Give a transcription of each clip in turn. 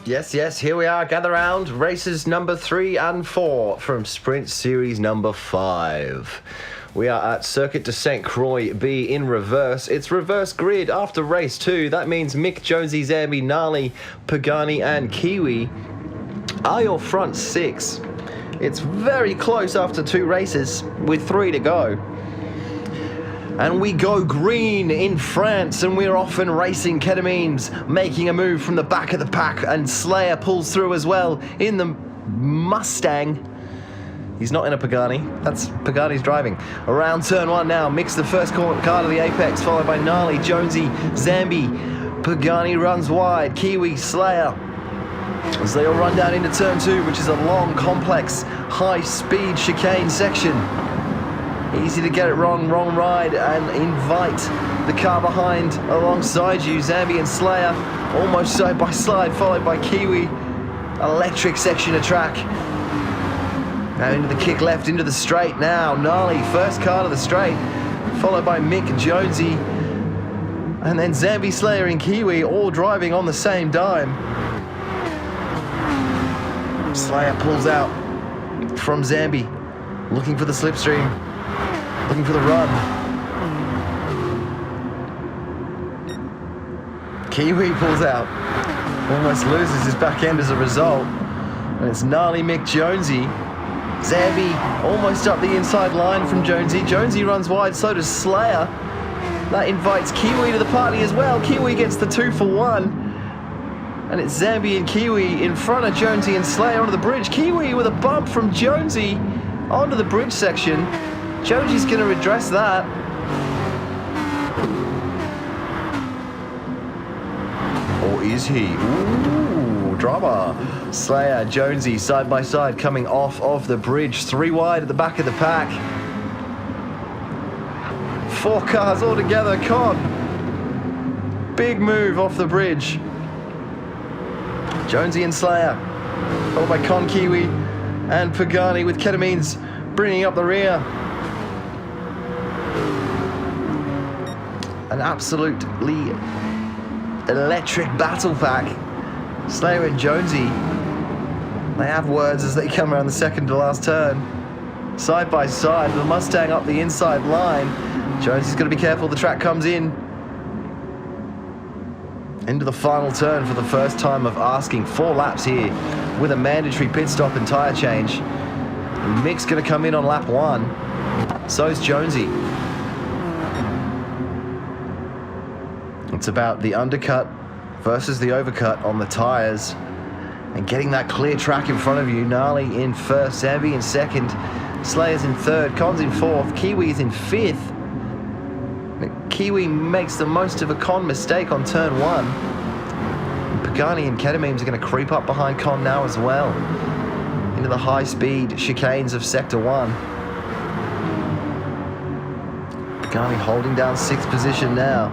Yes, here we are. Gather round. Races number 3 and 4 from Sprint Series number 5. We are at Circuit de St. Croix B in reverse. It's reverse grid after race 2. That means Mick, Jonesy, Zambi, Gnarly, Pagani and Kiwi are your front 6. It's very close after 2 races with 3 to go. And we go green in France, and we're off and racing. Ketamine's making a move from the back of the pack, and Slayer pulls through as well in the Mustang. He's not in a Pagani. That's Pagani's driving. Around turn 1 now. Mick's the first car to the apex, followed by Gnarly, Jonesy, Zambi. Pagani runs wide. Kiwi, Slayer. As they all run down into turn 2, which is a long, complex, high-speed chicane section. Easy to get it wrong ride, and invite the car behind alongside you. Zambi and Slayer almost side by side, followed by Kiwi. Electric section of track. Now into the kick left, into the straight now. Gnarly, first car to the straight, followed by Mick and Jonesy. And then Zambi, Slayer and Kiwi all driving on the same dime. Slayer pulls out from Zambi, looking for the slipstream. Looking for the run. Kiwi pulls out. Almost loses his back end as a result. And it's Gnarly, Mick, Jonesy. Zambi almost up the inside line from Jonesy. Jonesy runs wide, so does Slayer. That invites Kiwi to the party as well. Kiwi gets the 2 for 1. And it's Zambi and Kiwi in front of Jonesy and Slayer onto the bridge. Kiwi with a bump from Jonesy onto the bridge section. Jonesy's going to address that. Or is he? Ooh, drama. Slayer, Jonesy, side by side, coming off of the bridge. 3 wide at the back of the pack. 4 cars all together. Con. Big move off the bridge. Jonesy and Slayer, followed by Con, Kiwi, and Pagani, with Ketamine's bringing up the rear. An absolutely electric battle pack. Slayer and Jonesy, they have words as they come around the second to last turn. Side by side, the Mustang up the inside line. Jonesy's got to be careful, the track comes in. Into the final turn for the first time of asking. 4 laps here with a mandatory pit stop and tyre change. And Mick's going to come in on lap 1. So's Jonesy. It's about the undercut versus the overcut on the tyres, and getting that clear track in front of you. Gnarly in first, Zambi in second, Slayer's in third, Con's in fourth, Kiwi's in fifth. Kiwi makes the most of a Con mistake on turn 1. And Pagani and Ketamine's are going to creep up behind Con now as well, into the high-speed chicanes of Sector 1. Pagani holding down 6th position now.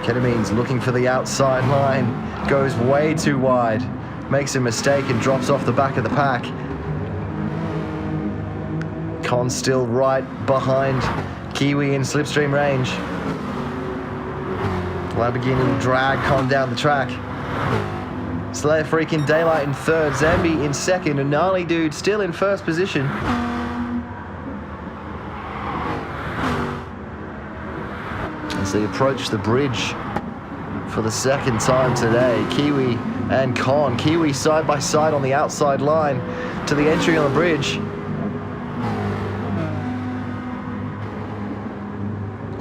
Ketamine's looking for the outside line, goes way too wide, makes a mistake and drops off the back of the pack. Con still right behind Kiwi in slipstream range. Lamborghini drag Con down the track. Slayer freaking daylight in third, Zambi in second, and Gnarly Dude still in first position. As they approach the bridge for the second time today, Kiwi and Con. Kiwi side by side on the outside line to the entry on the bridge.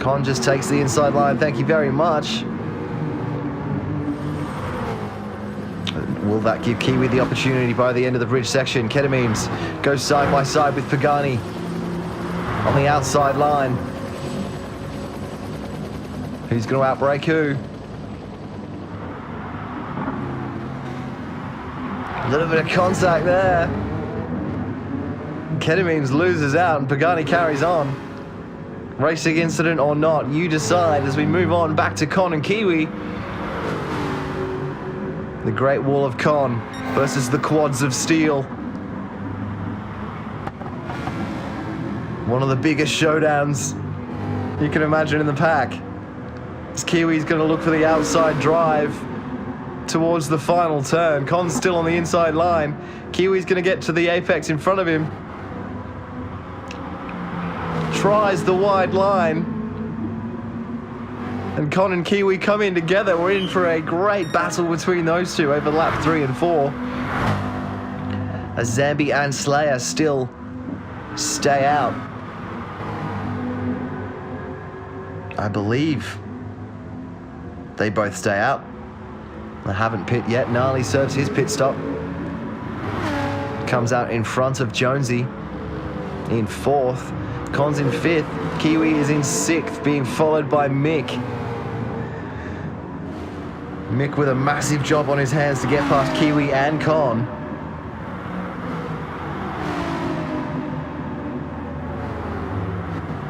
Con just takes the inside line, thank you very much. Will that give Kiwi the opportunity by the end of the bridge section? Ketamine's goes side by side with Pagani on the outside line. Who's going to outbrake who? A little bit of contact there. Ketamine's loses out and Pagani carries on. Racing incident or not, you decide as we move on back to Con and Kiwi. The Great Wall of Con versus the Quads of Steel. One of the biggest showdowns you can imagine in the pack. As Kiwi's going to look for the outside drive. towards the final turn. Con's still on the inside line. Kiwi's going to get to the apex in front of him. Tries the wide line. And Con and Kiwi come in together. We're in for a great battle between those two over lap 3 and 4. As Zambi and Slayer still stay out. I believe they both stay out. They haven't pit yet. Gnarly serves his pit stop. Comes out in front of Jonesy in 4th. Con's in 5th. Kiwi is in 6th, being followed by Mick. Mick with a massive job on his hands to get past Kiwi and Con.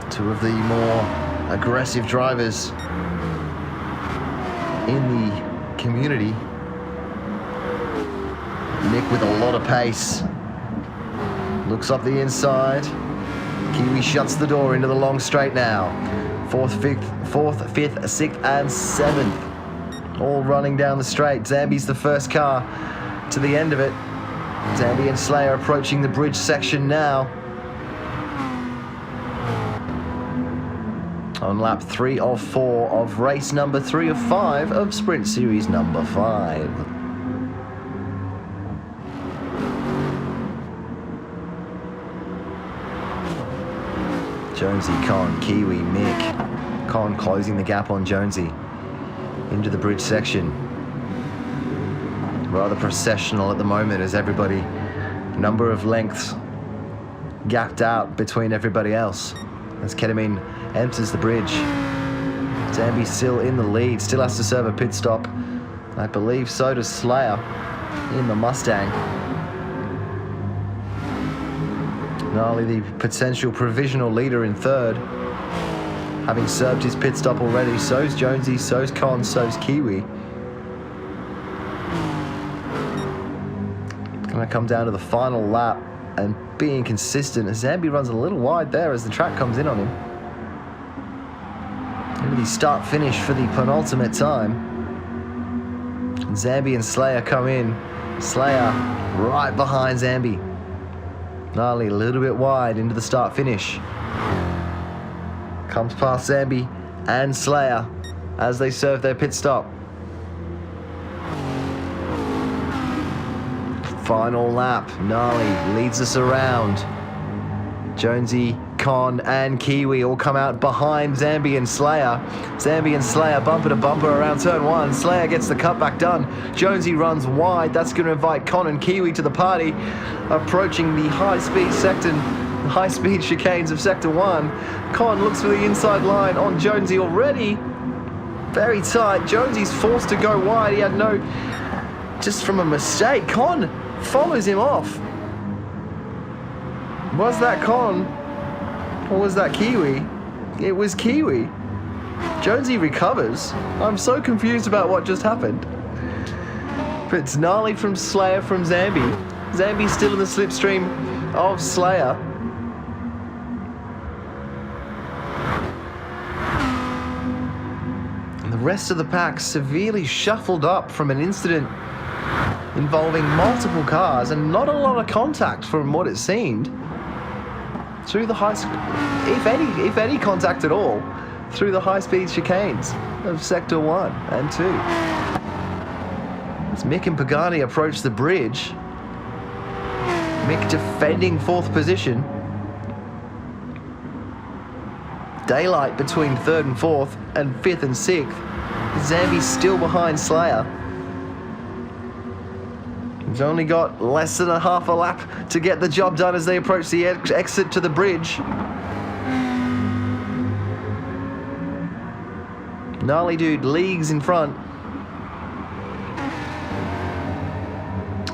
Two of the more aggressive drivers in the community. Mick with a lot of pace. Looks up the inside. Kiwi shuts the door into the long straight now. 4th, 5th, 6th, and 7th. All running down the straight. Zambi's the first car to the end of it. Zambi and Slayer approaching the bridge section now. On lap 3 of 4 of race number 3 of 5 of Sprint Series number 5. Jonesy, Con, Kiwi, Mick. Con closing the gap on Jonesy into the bridge section. Rather processional at the moment as everybody, number of lengths gapped out between everybody else. As Ketamine enters the bridge. Zambi still in the lead, still has to serve a pit stop. I believe so does Slayer in the Mustang. Gnarly, the potential provisional leader in 3rd. Having served his pit stop already, so's Jonesy, so's Con, so's Kiwi. It's going to come down to the final lap and being consistent. Zambi runs a little wide there as the track comes in on him. Into the start-finish for the penultimate time. Zambi and Slayer come in. Slayer right behind Zambi. Gnarly a little bit wide into the start-finish. Comes past Zambi and Slayer as they serve their pit stop. Final lap. Gnarly leads us around. Jonesy, Con, and Kiwi all come out behind Zambi and Slayer. Zambi and Slayer bumper to bumper around turn 1. Slayer gets the cutback done. Jonesy runs wide. That's going to invite Con and Kiwi to the party. Approaching the high-speed chicanes of Sector 1. Con looks for the inside line on Jonesy already. Very tight. Jonesy's forced to go wide. He had no... Just from a mistake. Con follows him off. Was that Con? Or was that Kiwi? It was Kiwi. Jonesy recovers. I'm so confused about what just happened. But it's gnarly from Slayer from Zambi. Zambi's still in the slipstream of Slayer. And the rest of the pack severely shuffled up from an incident involving multiple cars and not a lot of contact from what it seemed. Through the if any contact at all, through the high-speed chicanes of Sector 1 and 2. As Mick and Pagani approach the bridge, Mick defending 4th position. Daylight between 3rd and 4th and 5th and 6th. Zambi still behind Slayer. He's only got less than a half a lap to get the job done as they approach the exit to the bridge. Gnarly dude leagues in front.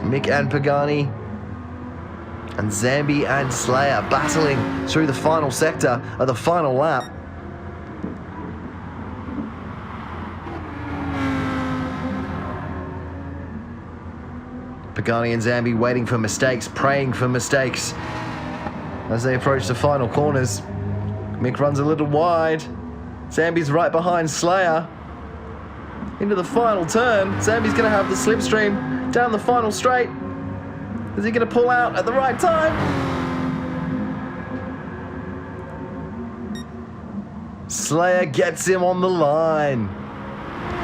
Mick and Pagani and Zambi and Slayer battling through the final sector of the final lap. Pagani and Zambi waiting for mistakes, praying for mistakes as they approach the final corners. Mick runs a little wide. Zambi's right behind Slayer. into the final turn. Zambi's going to have the slipstream down the final straight. Is he going to pull out at the right time? Slayer gets him on the line.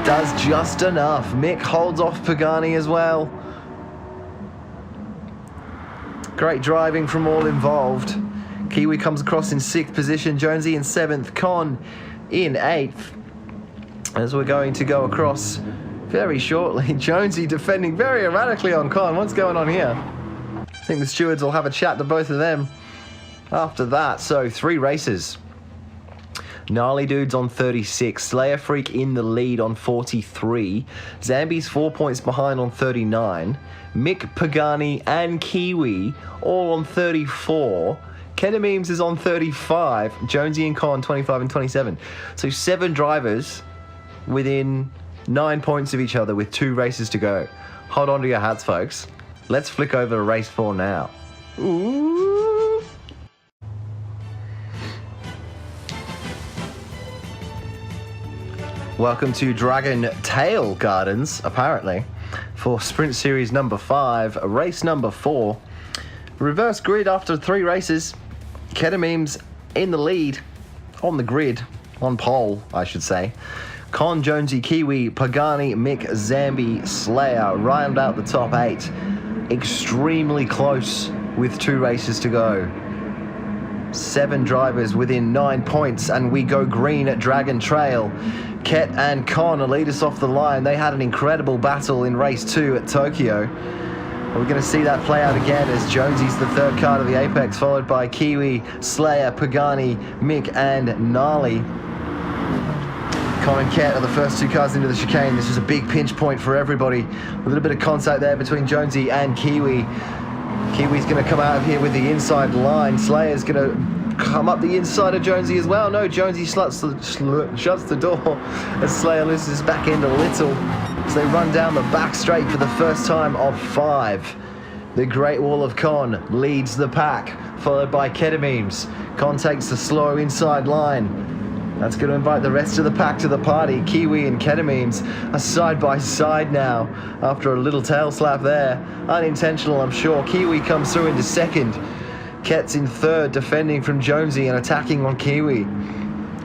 Does just enough. Mick holds off Pagani as well. Great driving from all involved. Kiwi comes across in 6th position. Jonesy in 7th. Con in 8th. As we're going to go across very shortly. Jonesy defending very erratically on Con. What's going on here? I think the stewards will have a chat to both of them after that. So 3 races. Gnarly Dude's on 36. Slayer Freak in the lead on 43. Zambi's 4 points behind on 39. Mick, Pagani, and Kiwi all on 34. Kenamemes is on 35. Jonesy and Con 25 and 27. So 7 drivers within 9 points of each other with 2 races to go. Hold on to your hats, folks. Let's flick over to race 4 now. Ooh. Welcome to Dragon Tail Gardens, apparently, for Sprint Series number 5, race number 4. Reverse grid after 3 races. Kenamemes in the lead, on the grid, on pole, I should say. Con, Jonesy, Kiwi, Pagani, Mick, Zambi, Slayer round out the top 8. Extremely close with 2 races to go. 7 drivers within 9 points, and we go green at Dragon Trail. Ket and Con lead us off the line. They had an incredible battle in race 2 at Tokyo. We're going to see that play out again as Jonesy's the 3rd car to the apex, followed by Kiwi, Slayer, Pagani, Mick, and Gnarly. Con and Ket are the first 2 cars into the chicane. This is a big pinch point for everybody. A little bit of contact there between Jonesy and Kiwi. Kiwi's going to come out of here with the inside line. Slayer's going to come up the inside of Jonesy as well. No, Jonesy shuts the door as Slayer loses his back end a little. So they run down the back straight for the first time of 5. The Great Wall of Con leads the pack, followed by Kenamemes. Con takes the slow inside line. That's going to invite the rest of the pack to the party. Kiwi and Kenamemes are side by side now after a little tail slap there. Unintentional, I'm sure. Kiwi comes through into 2nd. Ket's in 3rd, defending from Jonesy and attacking on Kiwi.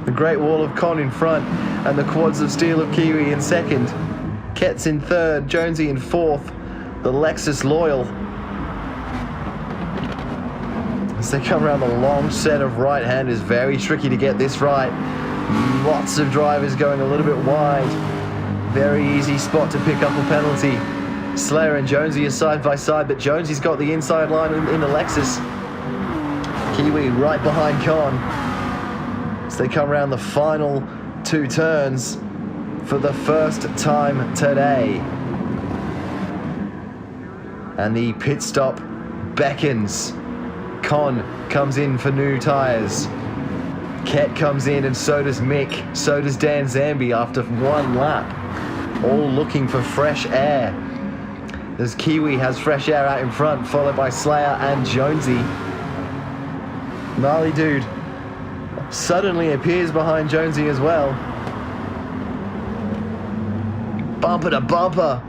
The Great Wall of Con in front and the Quads of Steel of Kiwi in 2nd. Ket's in 3rd, Jonesy in 4th. The Lexus Loyal. As they come around the long set of right-handers, very tricky to get this right. Lots of drivers going a little bit wide. Very easy spot to pick up a penalty. Slayer and Jonesy are side by side, but Jonesy's got the inside line in the Lexus. Kiwi right behind Con as they come around the final 2 turns for the first time today. And the pit stop beckons. Con comes in for new tyres. Ket comes in, and so does Mick. So does Dan Zambi after 1 lap. All looking for fresh air. As Kiwi has fresh air out in front, followed by Slayer and Jonesy. Gnarly Dude suddenly appears behind Jonesy as well. Bumper to bumper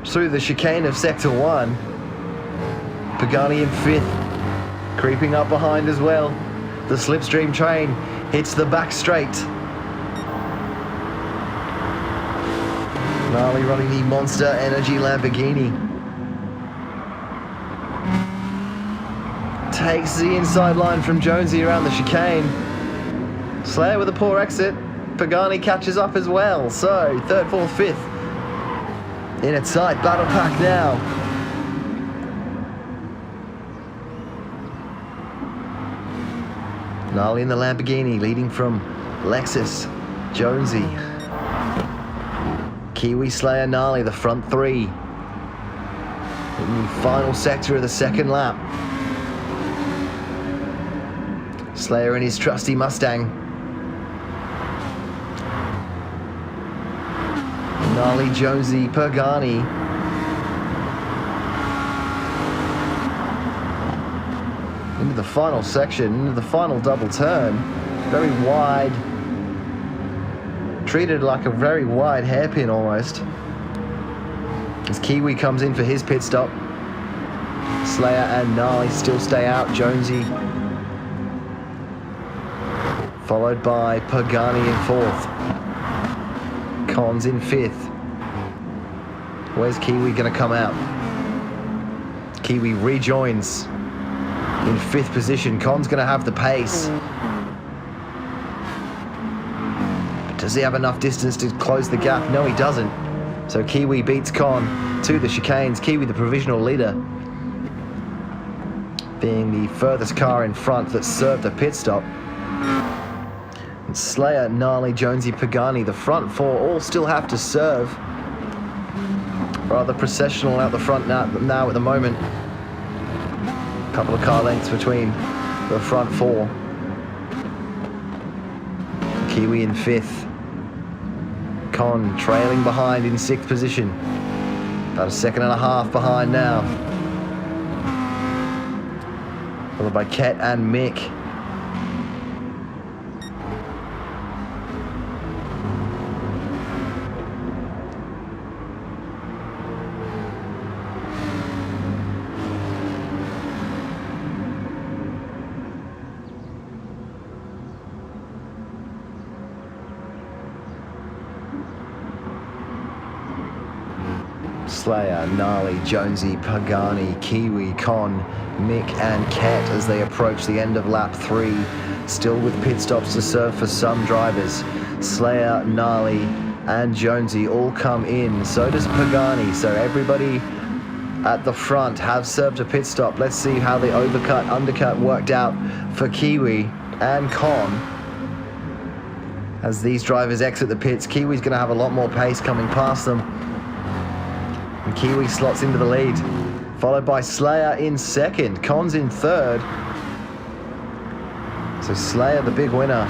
through the chicane of Sector 1. Pagani in 5th, creeping up behind as well. The slipstream train hits the back straight. Gnarly running the Monster Energy Lamborghini. Takes the inside line from Jonesy around the chicane. Slayer with a poor exit. Pagani catches up as well. So 3rd, 4th, 5th in a tight battle pack now. Gnarly in the Lamborghini, leading from Lexus, Jonesy. Kiwi, Slayer, Gnarly, the front 3. In the final sector of the 2nd lap. Slayer in his trusty Mustang. Gnarly, Jonesy, Pagani. Into the final section, into the final double turn. Very wide treated like a very wide hairpin almost. As Kiwi comes in for his pit stop. Slayer and Gnarly still stay out. Jonesy followed by Pagani in 4th. Cons in 5th. Where's Kiwi going to come out? Kiwi rejoins in 5th position. Con's going to have the pace. But does he have enough distance to close the gap? No, he doesn't. So Kiwi beats Con to the chicanes. Kiwi, the provisional leader, being the furthest car in front that served a pit stop. And Slayer, Gnarly, Jonesy, Pagani, the front 4 all still have to serve. Rather processional out the front now at the moment. A couple of car lengths between the front 4. Kiwi in 5th. Con trailing behind in 6th position. About a 1.5 seconds behind now. Followed by Ket and Mick. Slayer, Gnarly, Jonesy, Pagani, Kiwi, Con, Mick and Ket as they approach the end of lap 3. Still with pit stops to serve for some drivers. Slayer, Gnarly and Jonesy all come in. So does Pagani. So everybody at the front have served a pit stop. Let's see how the undercut worked out for Kiwi and Con. As these drivers exit the pits, Kiwi's going to have a lot more pace coming past them. And Kiwi slots into the lead, followed by Slayer in 2nd. Con's in 3rd. So Slayer, the big winner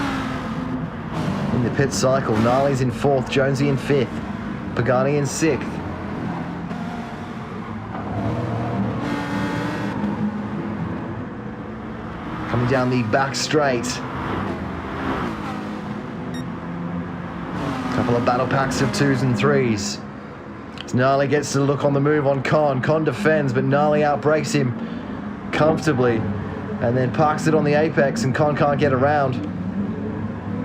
in the pit cycle. Gnarly's in 4th, Jonesy in 5th, Pagani in 6th. Coming down the back straight. Couple of battle packs of 2s and 3s. Gnarly gets to look on the move on Con. Con defends, but Gnarly outbrakes him comfortably and then parks it on the apex, and Con can't get around.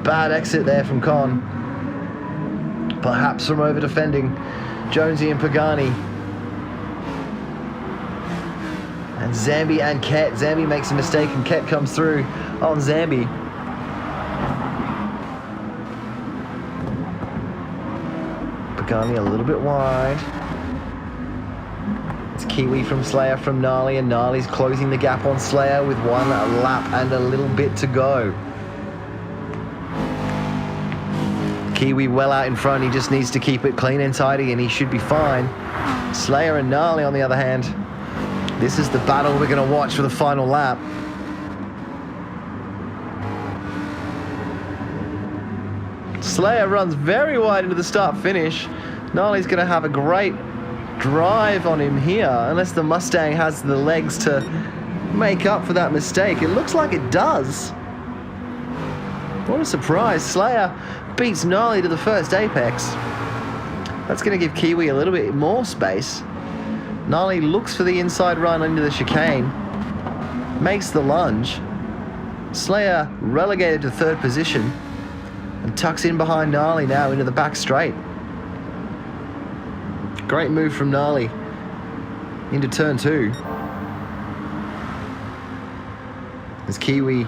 Bad exit there from Con. Perhaps from over defending Jonesy and Pagani. And Zambi and Ket. Zambi makes a mistake and Ket comes through on Zambi. Pagani a little bit wide. It's Kiwi from Slayer from Gnarly, and Gnarly's closing the gap on Slayer with 1 lap and a little bit to go. Kiwi well out in front. He just needs to keep it clean and tidy and he should be fine. Slayer and Gnarly, on the other hand, this is the battle we're going to watch for the final lap. Slayer runs very wide into the start-finish. Gnarly's going to have a great drive on him here, unless the Mustang has the legs to make up for that mistake. It looks like it does. What a surprise. Slayer beats Gnarly to the first apex. That's going to give Kiwi a little bit more space. Gnarly looks for the inside run into the chicane, makes the lunge. Slayer relegated to 3rd position and tucks in behind Gnarly now into the back straight. Great move from Gnarly into turn 2. There's Kiwi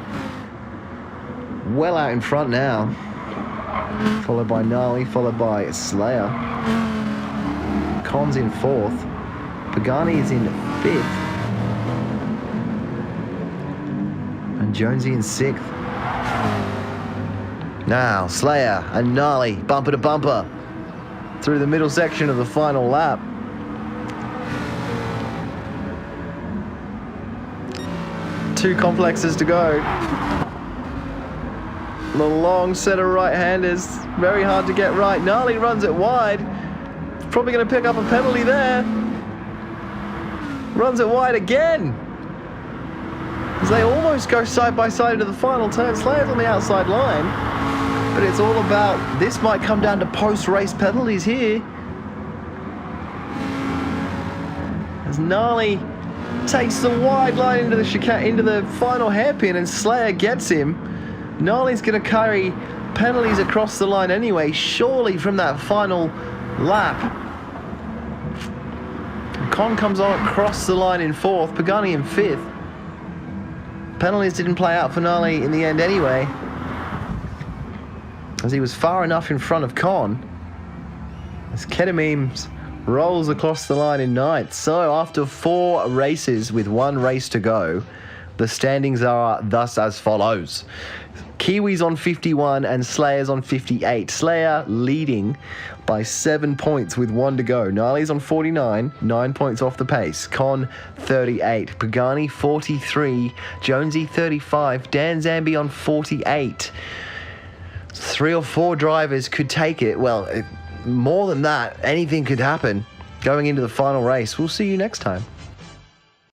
well out in front now, followed by Gnarly, followed by Slayer. Con's in 4th. Pagani is in 5th. And Jonesy in 6th. Now, Slayer and Gnarly, bumper to bumper, through the middle section of the final lap. Two complexes to go. The long set of right-handers, very hard to get right. Gnarly runs it wide. Probably going to pick up a penalty there. Runs it wide again. As they almost go side by side into the final turn. Slayer's on the outside line. but it's all about, this might come down to post-race penalties here. As Gnarly takes the wide line into the chicane, into the final hairpin, and Slayer gets him. Gnarly's going to carry penalties across the line anyway, surely from that final lap. Con comes on across the line in 4th, Pagani in 5th. Penalties didn't play out for Gnarly in the end anyway, as he was far enough in front of Con. As Ketamines rolls across the line in 9th. So after 4 races with 1 race to go, the standings are thus as follows. Kiwis on 51 and Slayers on 58. Slayer leading by 7 points with 1 to go. Gnarly's on 49, 9 points off the pace. Con 38, Pagani 43, Jonesy 35, Dan Zambi on 48. 3 or 4 drivers could take it. Well, more than that, anything could happen going into the final race. We'll see you next time.